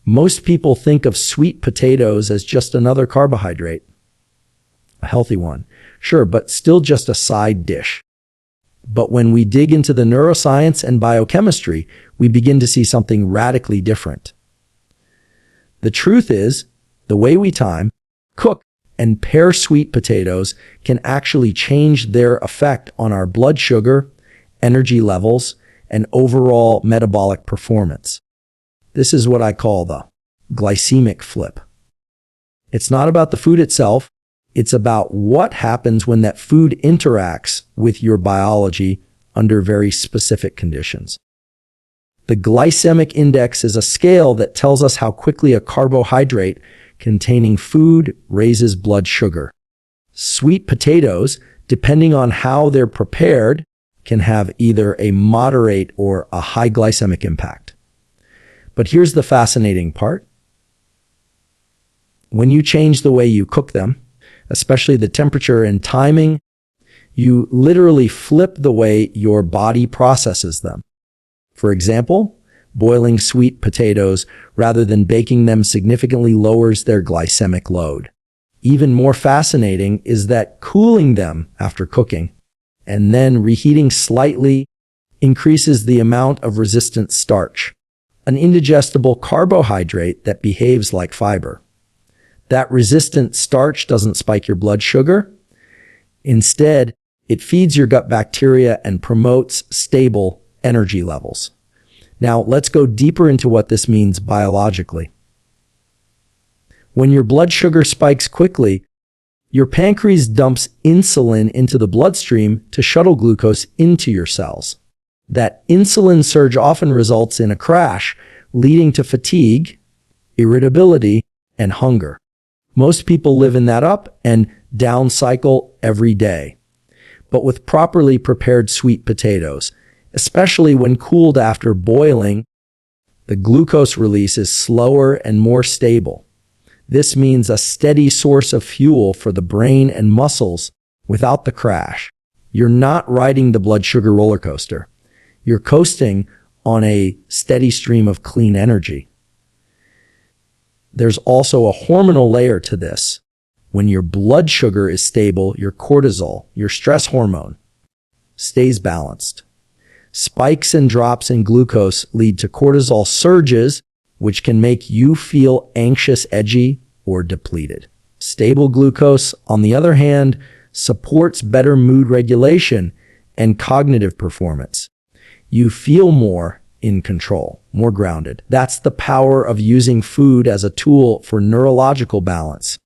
Most people think of sweet potatoes as just another carbohydrate. A healthy one, sure, but still just a side dish. But when we dig into the neuroscience and biochemistry, we begin to see something radically different. The truth is, the way we time, cook, and pair sweet potatoes can actually change their effect on our blood sugar, energy levels, and overall metabolic performance. This is what I call the glycemic flip. It's not about the food itself. It's about what happens when that food interacts with your biology under very specific conditions. The glycemic index is a scale that tells us how quickly a carbohydrate containing food raises blood sugar. Sweet potatoes, depending on how they're prepared, can have either a moderate or a high glycemic impact. But here's the fascinating part. When you change the way you cook them, especially the temperature and timing, you literally flip the way your body processes them. For example, boiling sweet potatoes rather than baking them significantly lowers their glycemic load. Even more fascinating is that cooling them after cooking and then reheating slightly increases the amount of resistant starch, an indigestible carbohydrate that behaves like fiber. That resistant starch doesn't spike your blood sugar. Instead, it feeds your gut bacteria and promotes stable energy levels. Now, let's go deeper into what this means biologically. When your blood sugar spikes quickly, your pancreas dumps insulin into the bloodstream to shuttle glucose into your cells. That insulin surge often results in a crash, leading to fatigue, irritability, and hunger. Most people live in that up and down cycle every day. But with properly prepared sweet potatoes, especially when cooled after boiling, the glucose release is slower and more stable. This means a steady source of fuel for the brain and muscles without the crash. You're not riding the blood sugar roller coaster. You're coasting on a steady stream of clean energy. There's also a hormonal layer to this. When your blood sugar is stable, your cortisol, your stress hormone, stays balanced. Spikes and drops in glucose lead to cortisol surges, which can make you feel anxious, edgy, or depleted. Stable glucose, on the other hand, supports better mood regulation and cognitive performance. You feel more in control, more grounded. That's the power of using food as a tool for neurological balance.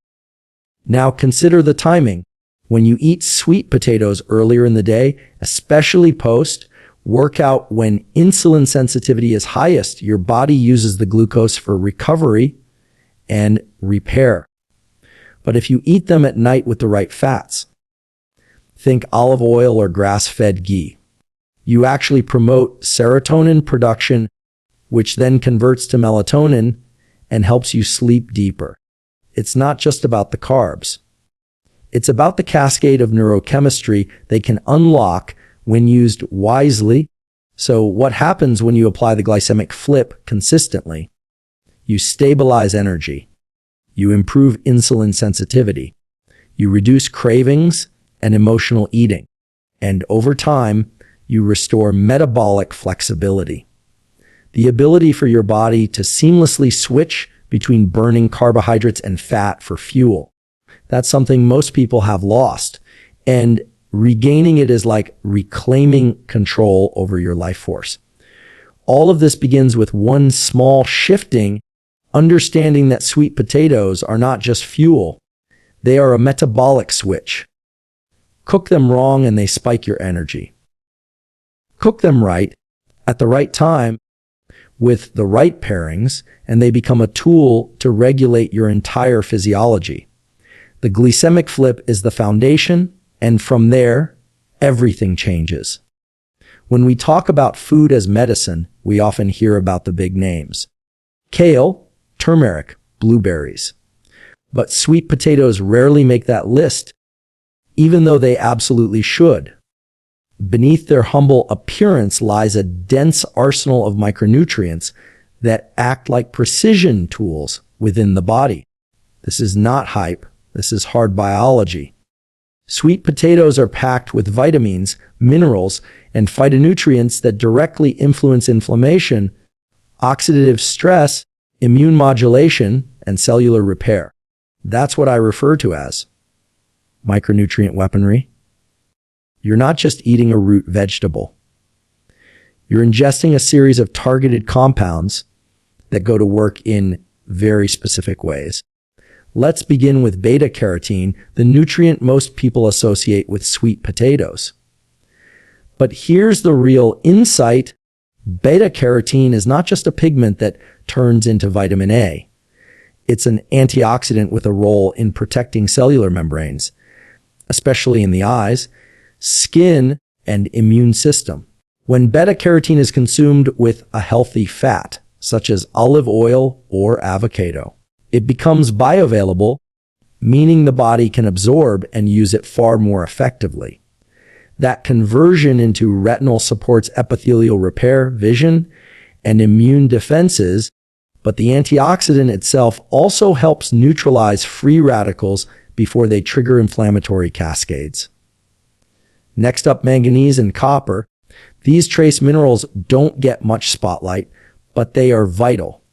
Now consider the timing. When you eat sweet potatoes earlier in the day, especially post-workout when insulin sensitivity is highest, your body uses the glucose for recovery and repair. But if you eat them at night with the right fats, think olive oil or grass-fed ghee, you actually promote serotonin production, which then converts to melatonin and helps you sleep deeper. It's not just about the carbs. It's about the cascade of neurochemistry they can unlock when used wisely. So what happens when you apply the glycemic flip consistently? You stabilize energy. You improve insulin sensitivity. You reduce cravings and emotional eating. And over time, you restore metabolic flexibility. The ability for your body to seamlessly switch between burning carbohydrates and fat for fuel. That's something most people have lost. And regaining it is like reclaiming control over your life force. All of this begins with one small shifting, understanding that sweet potatoes are not just fuel. They are a metabolic switch. Cook them wrong and they spike your energy. Cook them right, at the right time, with the right pairings, and they become a tool to regulate your entire physiology. The glycemic flip is the foundation, and from there, everything changes. When we talk about food as medicine, we often hear about the big names: kale, turmeric, blueberries. But sweet potatoes rarely make that list, even though they absolutely should. Beneath their humble appearance lies a dense arsenal of micronutrients that act like precision tools within the body. This is not hype. This is hard biology. Sweet potatoes are packed with vitamins, minerals, and phytonutrients that directly influence inflammation, oxidative stress, immune modulation, and cellular repair. That's what I refer to as micronutrient weaponry. You're not just eating a root vegetable. You're ingesting a series of targeted compounds that go to work in very specific ways. Let's begin with beta-carotene, the nutrient most people associate with sweet potatoes. But here's the real insight. Beta-carotene is not just a pigment that turns into vitamin A. It's an antioxidant with a role in protecting cellular membranes, especially in the eyes, skin, and immune system. When beta-carotene is consumed with a healthy fat, such as olive oil or avocado, it becomes bioavailable, meaning the body can absorb and use it far more effectively. That conversion into retinol supports epithelial repair, vision, and immune defenses, but the antioxidant itself also helps neutralize free radicals before they trigger inflammatory cascades. Next up, manganese and copper. These trace minerals don't get much spotlight, but they are vital.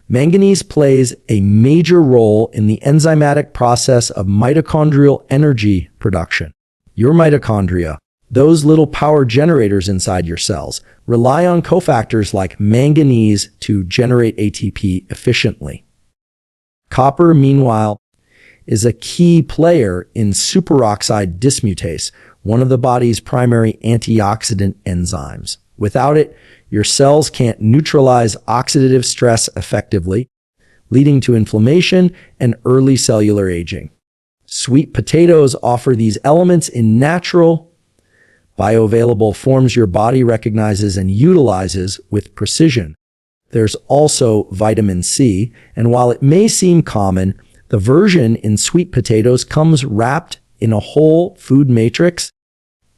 Manganese plays a major role in the enzymatic process of mitochondrial energy production. Your mitochondria, those little power generators inside your cells, rely on cofactors like manganese to generate ATP efficiently. Copper, meanwhile, is a key player in superoxide dismutase, one of the body's primary antioxidant enzymes. Without it, your cells can't neutralize oxidative stress effectively, leading to inflammation and early cellular aging. Sweet potatoes offer these elements in natural, bioavailable forms your body recognizes and utilizes with precision. There's also vitamin C, and while it may seem common, the version in sweet potatoes comes wrapped in a whole food matrix,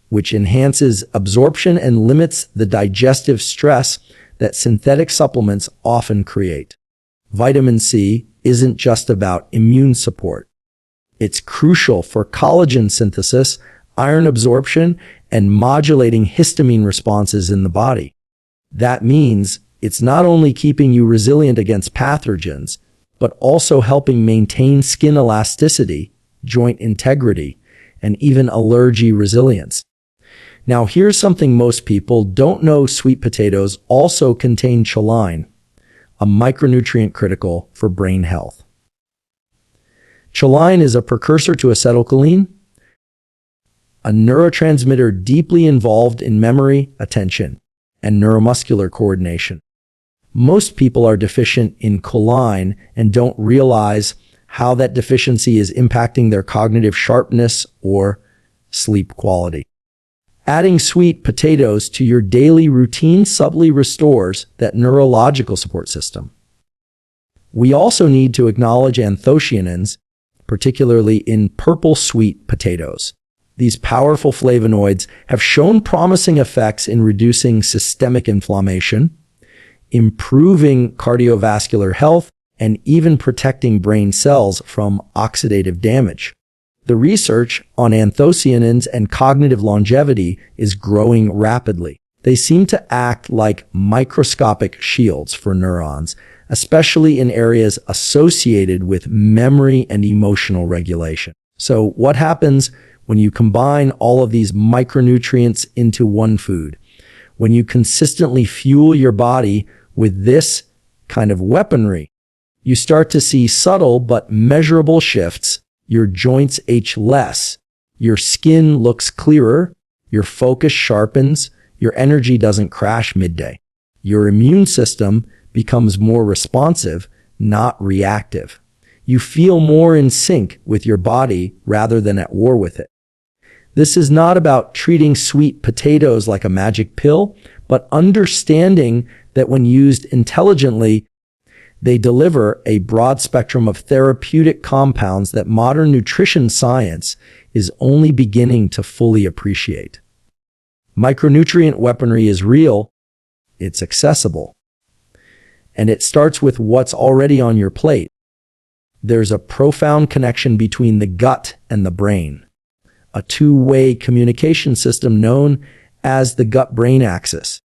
which enhances absorption and limits the digestive stress that synthetic supplements often create. Vitamin C isn't just about immune support. It's crucial for collagen synthesis, iron absorption, and modulating histamine responses in the body. That means it's not only keeping you resilient against pathogens, but also helping maintain skin elasticity, joint integrity, and even allergy resilience. Now, here's something most people don't know. Sweet potatoes also contain choline, a micronutrient critical for brain health. Choline is a precursor to acetylcholine, a neurotransmitter deeply involved in memory, attention, and neuromuscular coordination. Most people are deficient in choline and don't realize how that deficiency is impacting their cognitive sharpness or sleep quality. Adding sweet potatoes to your daily routine subtly restores that neurological support system. We also need to acknowledge anthocyanins, particularly in purple sweet potatoes. These powerful flavonoids have shown promising effects in reducing systemic inflammation, improving cardiovascular health, and even protecting brain cells from oxidative damage. The research on anthocyanins and cognitive longevity is growing rapidly. They seem to act like microscopic shields for neurons, especially in areas associated with memory and emotional regulation. So what happens when you combine all of these micronutrients into one food? When you consistently fuel your body with this kind of weaponry, you start to see subtle but measurable shifts. Your joints ache less, your skin looks clearer, your focus sharpens, your energy doesn't crash midday. Your immune system becomes more responsive, not reactive. You feel more in sync with your body rather than at war with it. This is not about treating sweet potatoes like a magic pill, but understanding that when used intelligently, they deliver a broad spectrum of therapeutic compounds that modern nutrition science is only beginning to fully appreciate. Micronutrient weaponry is real, it's accessible, and it starts with what's already on your plate. There's a profound connection between the gut and the brain, a two-way communication system known as the gut-brain axis.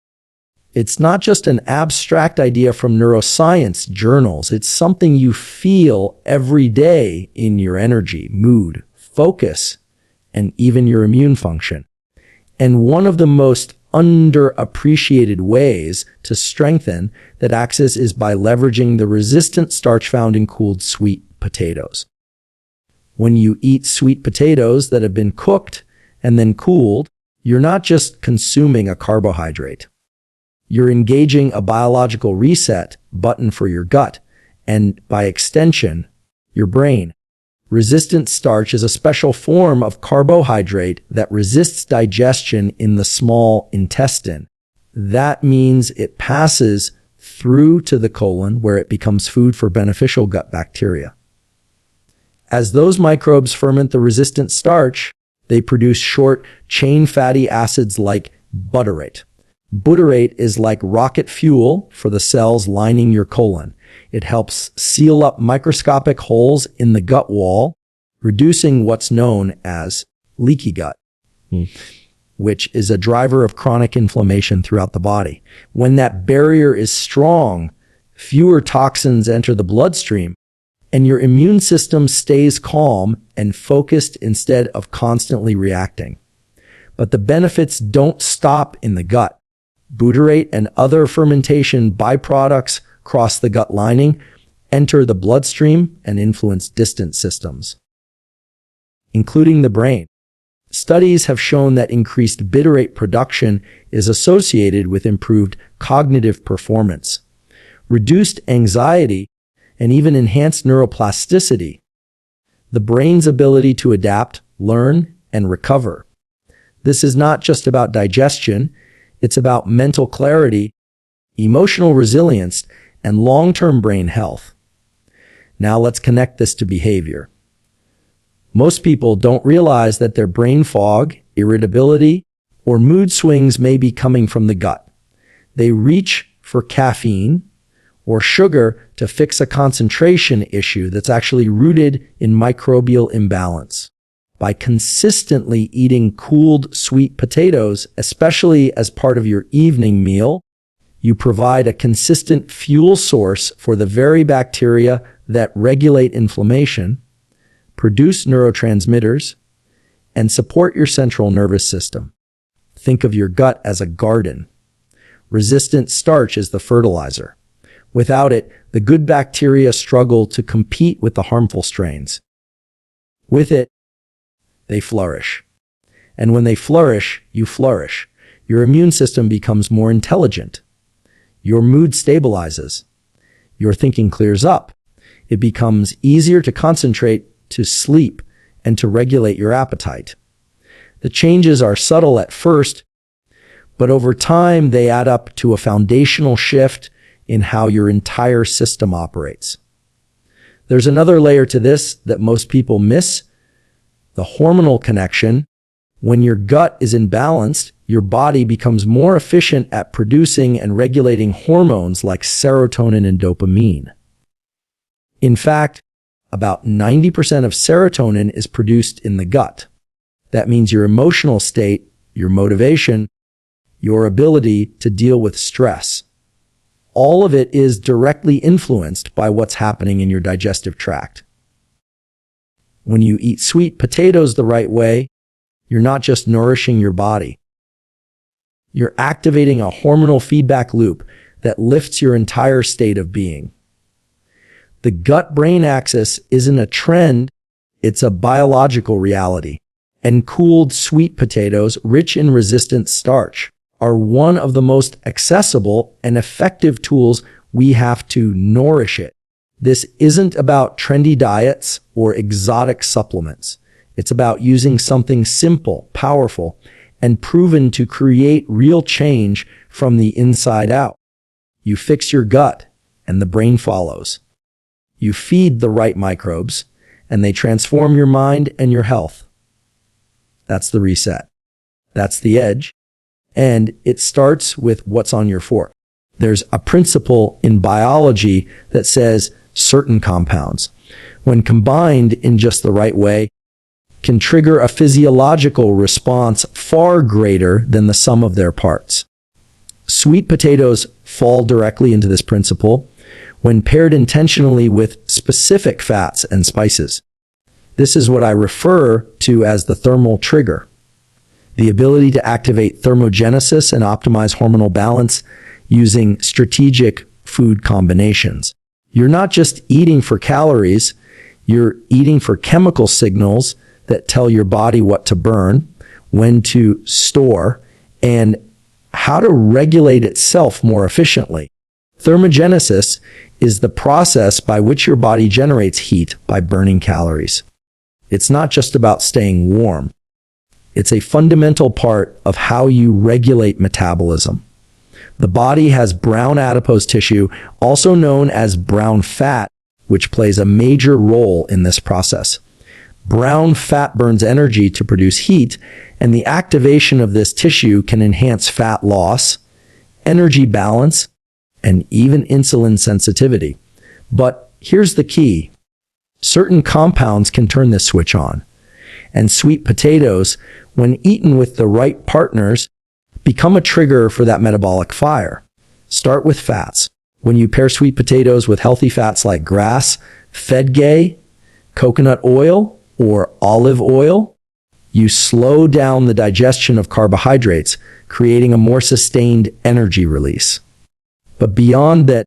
It's not just an abstract idea from neuroscience journals. It's something you feel every day in your energy, mood, focus, and even your immune function. And one of the most underappreciated ways to strengthen that axis is by leveraging the resistant starch found in cooled sweet potatoes. When you eat sweet potatoes that have been cooked and then cooled, you're not just consuming a carbohydrate. You're engaging a biological reset button for your gut and, by extension, your brain. Resistant starch is a special form of carbohydrate that resists digestion in the small intestine. That means it passes through to the colon, where it becomes food for beneficial gut bacteria. As those microbes ferment the resistant starch, they produce short-chain fatty acids like butyrate. Butyrate is like rocket fuel for the cells lining your colon. It helps seal up microscopic holes in the gut wall, reducing what's known as leaky gut, which is a driver of chronic inflammation throughout the body. When that barrier is strong, fewer toxins enter the bloodstream, and your immune system stays calm and focused instead of constantly reacting. But the benefits don't stop in the gut. Butyrate and other fermentation byproducts cross the gut lining, enter the bloodstream, and influence distant systems, including the brain. Studies have shown that increased butyrate production is associated with improved cognitive performance, reduced anxiety, and even enhanced neuroplasticity, the brain's ability to adapt, learn, and recover. This is not just about digestion. It's about mental clarity, emotional resilience, and long-term brain health. Now let's connect this to behavior. Most people don't realize that their brain fog, irritability, or mood swings may be coming from the gut. They reach for caffeine or sugar to fix a concentration issue that's actually rooted in microbial imbalance. By consistently eating cooled sweet potatoes, especially as part of your evening meal, you provide a consistent fuel source for the very bacteria that regulate inflammation, produce neurotransmitters, and support your central nervous system. Think of your gut as a garden. Resistant starch is the fertilizer. Without it, the good bacteria struggle to compete with the harmful strains. With it, they flourish. And when they flourish, you flourish. Your immune system becomes more intelligent. Your mood stabilizes. Your thinking clears up. It becomes easier to concentrate, to sleep, and to regulate your appetite. The changes are subtle at first, but over time they add up to a foundational shift in how your entire system operates. There's another layer to this that most people miss: the hormonal connection. When your gut is imbalanced, your body becomes more efficient at producing and regulating hormones like serotonin and dopamine. In fact, about 90% of serotonin is produced in the gut. That means your emotional state, your motivation, your ability to deal with stress. All of it is directly influenced by what's happening in your digestive tract. When you eat sweet potatoes the right way, you're not just nourishing your body. You're activating a hormonal feedback loop that lifts your entire state of being. The gut-brain axis isn't a trend, it's a biological reality. And cooled sweet potatoes, rich in resistant starch, are one of the most accessible and effective tools we have to nourish it. This isn't about trendy diets or exotic supplements. It's about using something simple, powerful, and proven to create real change from the inside out. You fix your gut, and the brain follows. You feed the right microbes, and they transform your mind and your health. That's the reset. That's the edge. And it starts with what's on your fork. There's a principle in biology that says certain compounds, when combined in just the right way, can trigger a physiological response far greater than the sum of their parts. Sweet potatoes fall directly into this principle when paired intentionally with specific fats and spices. This is what I refer to as the thermal trigger, the ability to activate thermogenesis and optimize hormonal balance using strategic food combinations. You're not just eating for calories, you're eating for chemical signals that tell your body what to burn, when to store, and how to regulate itself more efficiently. Thermogenesis is the process by which your body generates heat by burning calories. It's not just about staying warm. It's a fundamental part of how you regulate metabolism. The body has brown adipose tissue, also known as brown fat, which plays a major role in this process. Brown fat burns energy to produce heat, and the activation of this tissue can enhance fat loss, energy balance, and even insulin sensitivity. But here's the key. Certain compounds can turn this switch on, and sweet potatoes, when eaten with the right partners, become a trigger for that metabolic fire. Start with fats. When you pair sweet potatoes with healthy fats like grass-fed ghee, coconut oil, or olive oil, you slow down the digestion of carbohydrates, creating a more sustained energy release. But beyond that,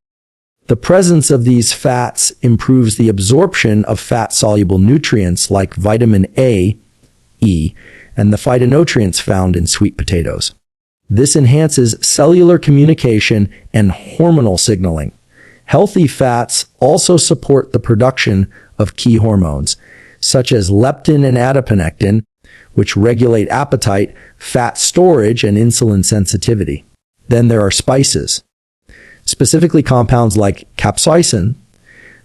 the presence of these fats improves the absorption of fat-soluble nutrients like vitamin A, E, and the phytonutrients found in sweet potatoes. This enhances cellular communication and hormonal signaling. Healthy fats also support the production of key hormones, such as leptin and adiponectin, which regulate appetite, fat storage, and insulin sensitivity. Then there are spices, specifically compounds like capsaicin,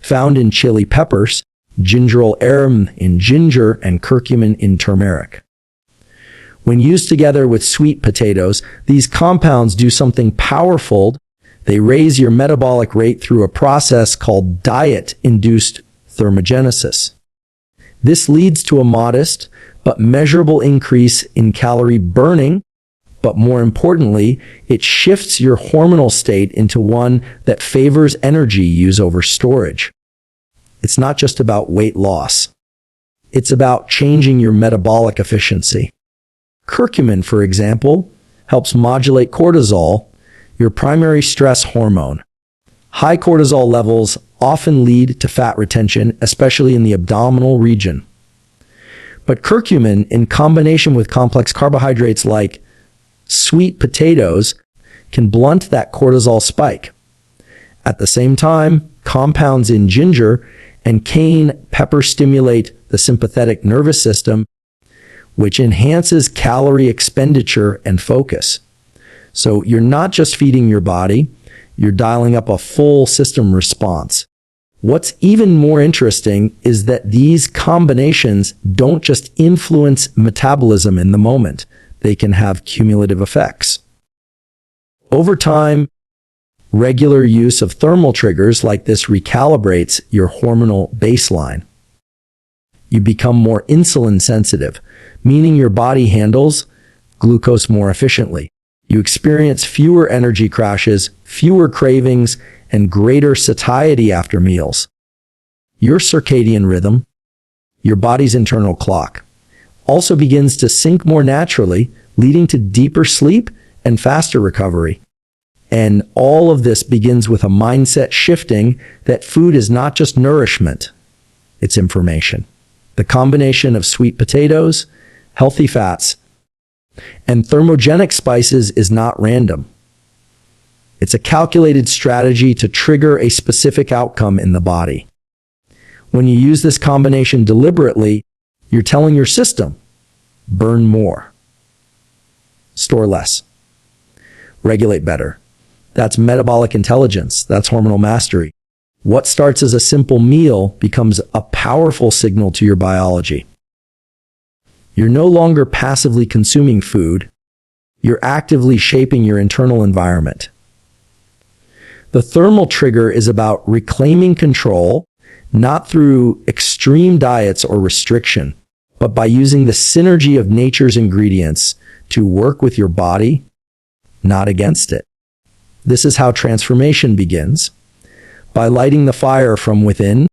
found in chili peppers, gingerol arum in ginger, and curcumin in turmeric. When used together with sweet potatoes, these compounds do something powerful. They raise your metabolic rate through a process called diet-induced thermogenesis. This leads to a modest but measurable increase in calorie burning, but more importantly, it shifts your hormonal state into one that favors energy use over storage. It's not just about weight loss. It's about changing your metabolic efficiency. Curcumin, for example, helps modulate cortisol, your primary stress hormone. High cortisol levels often lead to fat retention, especially in the abdominal region. But curcumin, in combination with complex carbohydrates like sweet potatoes, can blunt that cortisol spike. At the same time, compounds in ginger and cayenne pepper stimulate the sympathetic nervous system, which enhances calorie expenditure and focus. So you're not just feeding your body, you're dialing up a full system response. What's even more interesting is that these combinations don't just influence metabolism in the moment, they can have cumulative effects. Over time, regular use of thermal triggers like this recalibrates your hormonal baseline. You become more insulin sensitive, meaning your body handles glucose more efficiently. You experience fewer energy crashes, fewer cravings, and greater satiety after meals. Your circadian rhythm, your body's internal clock, also begins to sync more naturally, leading to deeper sleep and faster recovery. And all of this begins with a mindset shifting that food is not just nourishment, it's information. The combination of sweet potatoes, healthy fats, and thermogenic spices is not random. It's a calculated strategy to trigger a specific outcome in the body. When you use this combination deliberately, you're telling your system, burn more, store less, regulate better. That's metabolic intelligence. That's hormonal mastery. What starts as a simple meal becomes a powerful signal to your biology. You're no longer passively consuming food. You're actively shaping your internal environment. The thermal trigger is about reclaiming control, not through extreme diets or restriction, but by using the synergy of nature's ingredients to work with your body, not against it. This is how transformation begins, by lighting the fire from within